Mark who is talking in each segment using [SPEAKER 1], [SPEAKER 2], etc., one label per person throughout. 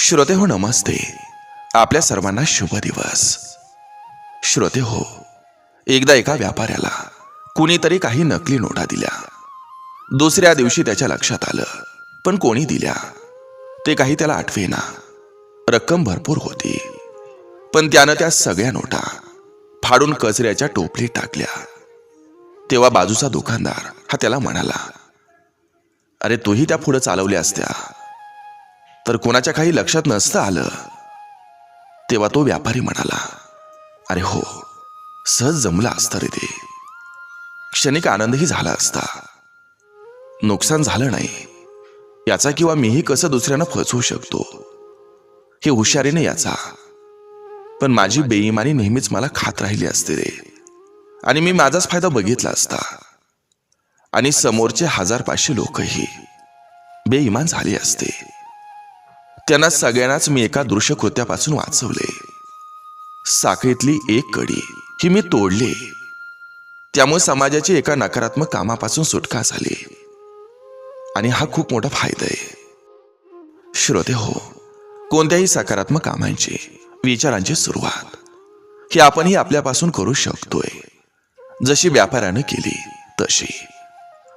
[SPEAKER 1] श्रोते हो, नमस्ते. आपल्या सर्वांना शुभ दिवस. श्रोते हो, एकदा एका व्यापाऱ्याला कुणीतरी काही नकली नोटा दिल्या. दुसऱ्या दिवशी त्याच्या लक्षात आलं, पण कोणी दिल्या ते काही त्याला आठवेना. रक्कम भरपूर होती, पण त्यानं त्या सगळ्या नोटा फाडून कचऱ्याच्या टोपलीत टाकल्या. तेव्हा बाजूचा दुकानदार हा त्याला म्हणाला, अरे तूही त्या पुढे चालवल्या असत्या तर कोणाच्या काही लक्षात नसतं आलं. तेव्हा तो व्यापारी म्हणाला, अरे हो, सहज जमला असतं रे ते. क्षणिक आनंदही झाला असता. नुकसान झालं नाही याचा, किंवा मीही कसं दुसऱ्यांना फसवू शकतो हे हुशारीने याचा. पण माझी बेईमानी नेहमीच मला खात राहिली असते रे, आणि मी माझाच फायदा बघितला असता. आणि समोरचे 1000-500 लोकही बेईमान झाले असते. त्यांना सगळ्यांनाच मी एका दृश्यकृत्यापासून वाचवले. साखळीतली एक कडी ही मी तोडली. त्यामुळे समाजाची एका नकारात्मक कामापासून सुटका झाली, आणि हा खूप मोठा फायदा आहे. श्रोते हो, कोणत्याही सकारात्मक कामांची, विचारांची सुरुवात ही आपणही आपल्यापासून करू शकतोय. जशी व्यापाऱ्यानं केली तशी.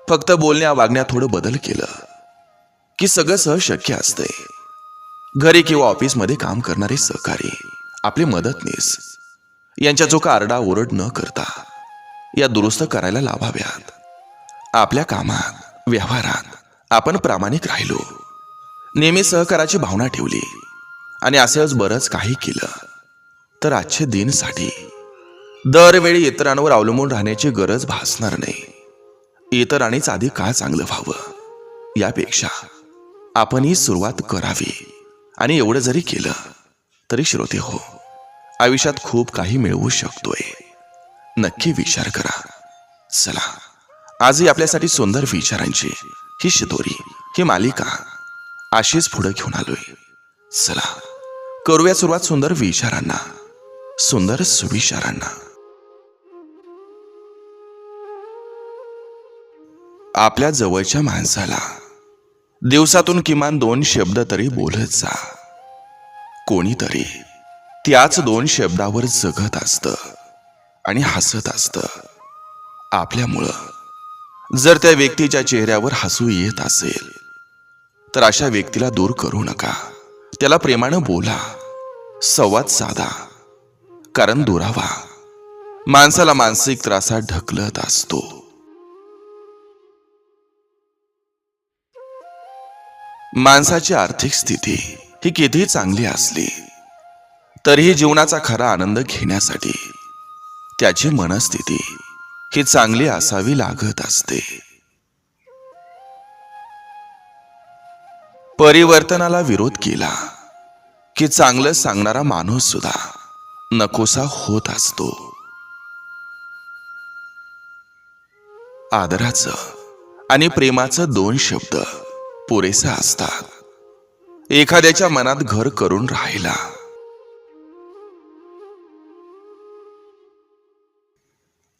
[SPEAKER 1] फक्त बोलण्या वागण्यात थोडं बदल केलं की सगळं सहज शक्य असतंय. घरी किंवा ऑफिसमध्ये काम करणारे सहकारी, आपले मदतनीस यांच्या चुका आरडाओरड न करता या दुरुस्त करायला लावाव्यात. आपल्या कामात, व्यवहारात आपण प्रामाणिक राहिलो, नेहमी सहकाराची भावना ठेवली, आणि असंच बरंच काही केलं तर आजच्या दिनसाठी दरवेळी इतरांवर अवलंबून राहण्याची गरज भासणार नाही. इतरांनीच आधी का चांगलं व्हावं यापेक्षा आपणही सुरुवात करावी. आणि एवढं जरी केलं तरी श्रोते हो, आयुष्यात खूप काही मिळवू शकतोय. नक्की विचार करा. चला, आजही आपल्यासाठी सुंदर विचारांची ही शिदोरी, ही मालिका अशीच पुढे घेऊन आलोय. चला, करूया सुरुवात सुंदर विचारांना, सुंदर सुविचारांना. आपल्या जवळच्या माणसाला दिवसातून किमान 2 शब्द तरी बोलत जा. कोणीतरी त्याच 2 शब्दावर जगत असतं आणि हसत असतं आपल्यामुळं. जर त्या व्यक्तीच्या चेहऱ्यावर हसू येत असेल तर अशा व्यक्तीला दूर करू नका. त्याला प्रेमानं बोला, संवाद साधा. कारण दुरावा माणसाला मानसिक त्रासात ढकलत असतो. माणसाची आर्थिक स्थिती ही कितीही चांगली असली तरीही जीवनाचा खरा आनंद घेण्यासाठी त्याची मनस्थिती ही चांगली असावी लागत असते. परिवर्तनाला विरोध केला की चांगलं सांगणारा माणूस सुद्धा नकोसा होत असतो. आदराचं आणि प्रेमाचं 2 शब्द पुरेसा असतात एखाद्याच्या मनात घर करून राहायला.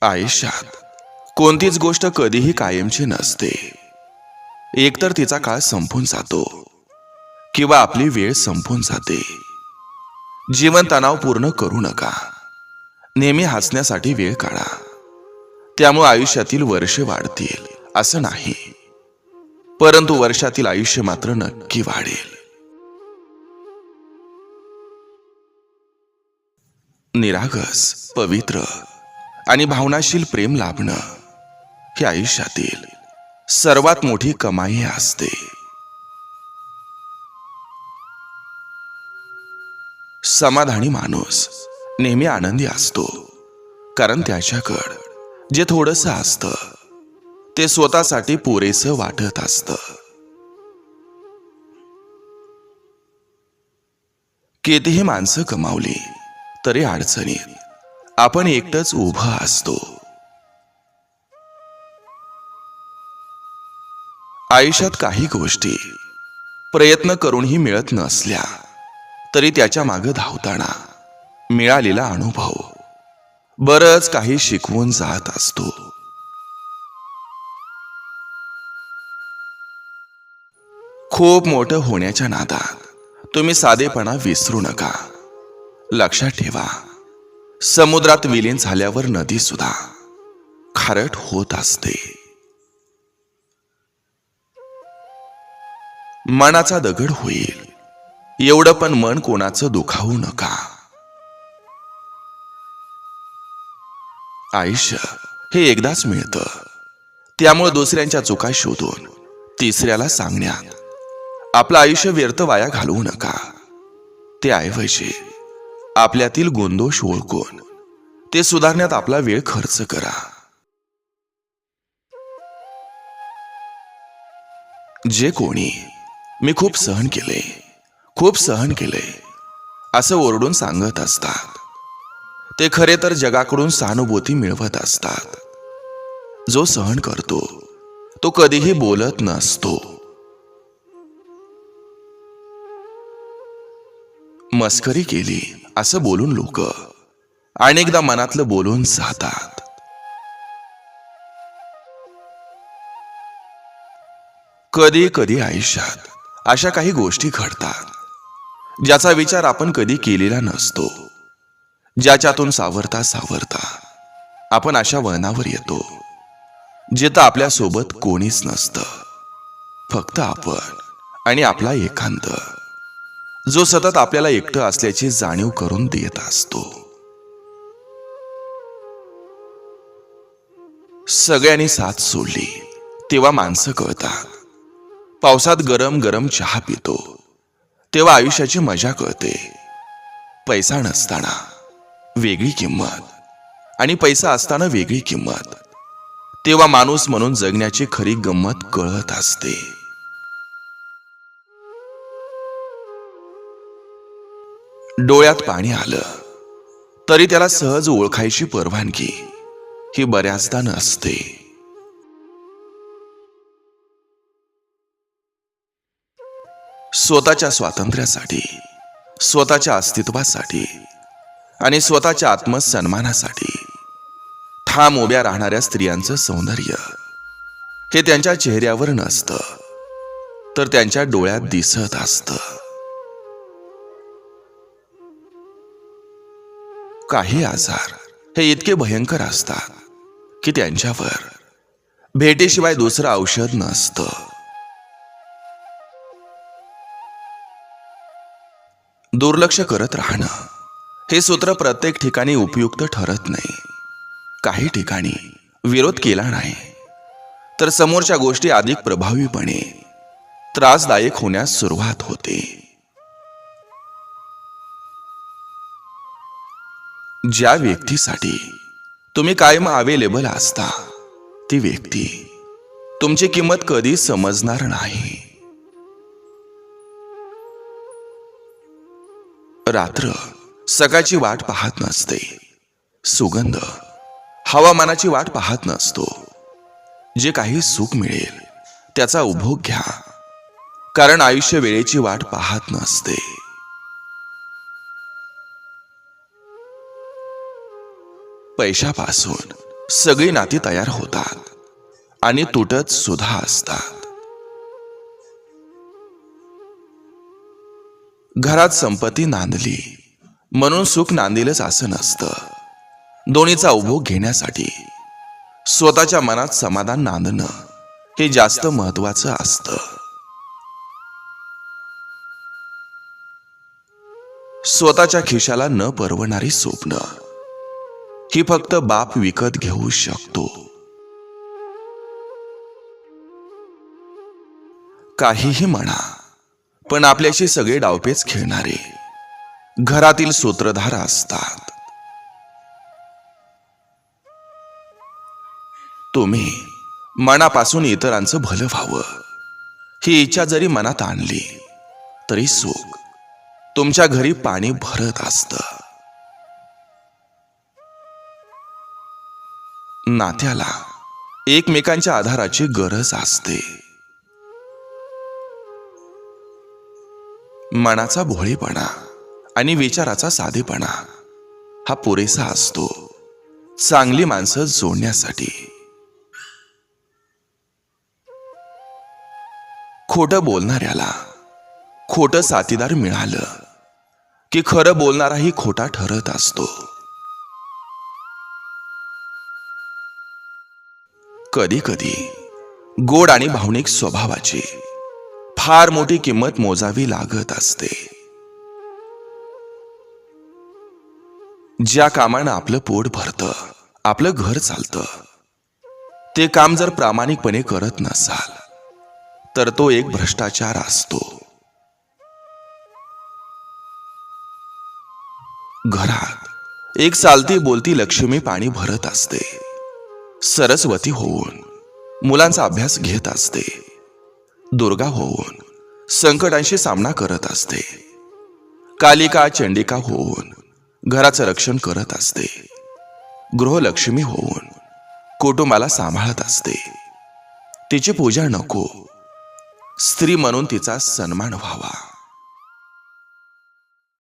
[SPEAKER 1] आयुष्यात कोणतीच गोष्ट कधीही कायमची नसते. एकतर तिचा काळ संपून जातो किंवा आपली वेळ संपून जाते. जीवन तणावपूर्ण करू नका. नेहमी हसण्यासाठी वेळ काढा. त्यामुळे आयुष्यातील वर्षे वाढतील असं नाही, परंतु वर्षातील आयुष्य मात्र नक्की वाढेल. निरागस, पवित्र आणि भावनाशील प्रेम लाभणं ही आयुष्यातील सर्वात मोठी कमाई असते. समाधानी माणूस नेहमी आनंदी असतो, कारण त्याच्याकडे जे थोडंसं असतं ते स्वतःसाठी पुरेसं वाटत असतं. कितीही माणसं कमावली तरी अडचणीत आपण एकटंच उभं असतो. आयुष्यात काही गोष्टी प्रयत्न करूनही मिळत नसल्या तरी त्याच्या मागे धावताना मिळालेला अनुभव बरंच काही शिकवून जात असतो. खूप मोठं होण्याच्या नादात तुम्ही साधेपणा विसरू नका. लक्षात ठेवा, समुद्रात विलीन झाल्यावर नदी सुद्धा खारट होत असते. मनाचा दगड होईल एवढं पण मन कोणाचं दुखावू नका. आयुष्य हे एकदाच मिळतं, त्यामुळे दुसऱ्यांच्या चुका शोधून तिसऱ्याला सांगण्यात आपलं आयुष्य व्यर्थ वाया घालवू नका. त्याऐवजी आपल्यातील गुणदोष ओळखून ते सुधारण्यात आपला वेळ खर्च करा. जे कोणी मी खूप सहन केले असं ओरडून सांगत असतात, ते खरे तर जगाकडून सहानुभूती मिळवत असतात. जो सहन करतो तो कधीही बोलत नसतो. मस्करी केली असं बोलून लोक अनेकदा मनातलं बोलून जातात. कधी कधी आयुष्यात अशा काही गोष्टी घडतात ज्याचा विचार आपण कधी केलेला नसतो, ज्याच्यातून सावरता सावरता आपण अशा वळणावर येतो जिथं आपल्या सोबत कोणीच नसतं, फक्त आपण आणि आपला एकांत, जो सतत आपल्याला एकटं असल्याची जाणीव करून देत असतो. सगळ्यांनी साथ सोडली तेव्हा माणसं कळतात. पावसात गरम गरम चहा पितो तेव्हा आयुष्याची मजा कळते. पैसा नसताना वेगळी किंमत आणि पैसा असताना वेगळी किंमत, तेव्हा माणूस म्हणून जगण्याची खरी गंमत कळत असते. डोळ्यात पाणी आलं तरी त्याला सहज ओळखायची परवानगी ही बऱ्याचदा नसते. स्वतःच्या स्वातंत्र्यासाठी, स्वतःच्या अस्तित्वासाठी आणि स्वतःच्या आत्मसन्मानासाठी ठाम उभ्या राहणाऱ्या स्त्रियांचं सौंदर्य हे त्यांच्या चेहऱ्यावर नसतं, तर त्यांच्या डोळ्यात दिसत असतं. काही आजार हे इतके भयंकर असतात की त्यांच्यावर भेटीशिवाय दुसरं औषध नसतं. दुर्लक्ष करत राहणं हे सूत्र प्रत्येक ठिकाणी उपयुक्त ठरत नाही. काही ठिकाणी विरोध केला नाही तर समोरच्या गोष्टी अधिक प्रभावीपणे त्रासदायक होण्यास सुरुवात होते. ज्या व्यक्तीसाठी तुम्ही कायम अवेलेबल असता ती व्यक्ती तुमची किंमत कधी समजणार नाही. रात्र सकाळची वाट पाहत नसते, सुगंध हवामानाची वाट पाहत नसतो. जे काही सुख मिळेल त्याचा उपभोग घ्या, कारण आयुष्य वेळेची वाट पाहत नसते. पैशापासून सगळी नाती तयार होतात आणि तुटत सुद्धा असतात. घरात संपत्ती नांदली म्हणून सुख नांदेलच असं नसतं. दोन्हीचा उपभोग घेण्यासाठी स्वतःच्या मनात समाधान नांदणं हे जास्त महत्वाचं असतं. स्वतःच्या खिशाला न परवणारी स्वप्न ही फक्त बाप विकत घेऊ शकतो. काहीही म्हणा, पण आपल्याशी सगळे डावपेच खेळणारे घरातील सूत्रधार असतात. तुम्ही मनापासून इतरांचं भलं व्हावं ही इच्छा जरी मनात आणली तरी सुख तुमच्या घरी पाणी भरत असतं. नात्याला एकमेकांच्या आधाराची गरज असते. मनाचा भोळेपणा आणि विचाराचा साधेपणा हा पुरेसा असतो चांगली माणसं जोडण्यासाठी. खोटं बोलणाऱ्याला खोटं साथीदार मिळालं की खरं बोलणाराही खोटा ठरत असतो. कधी कधी गोड आणि भावनिक स्वभावाची फार मोठी किंमत मोजावी लागत असते. ज्या कामानं आपलं पोट भरतं, आपलं घर चालतं, ते काम जर प्रामाणिकपणे करत नसाल तर तो एक भ्रष्टाचार असतो. घरात एक चालती बोलती लक्ष्मी पाणी भरत असते, सरस्वती होऊन मुलांचा अभ्यास घेत असते, दुर्गा होऊन संकटांशी सामना करत असते, कालिका चंडिका होऊन घराचं रक्षण करत असते, गृहलक्ष्मी होऊन कुटुंबाला सांभाळत असते. तिची पूजा नको, स्त्री म्हणून तिचा सन्मान व्हावा.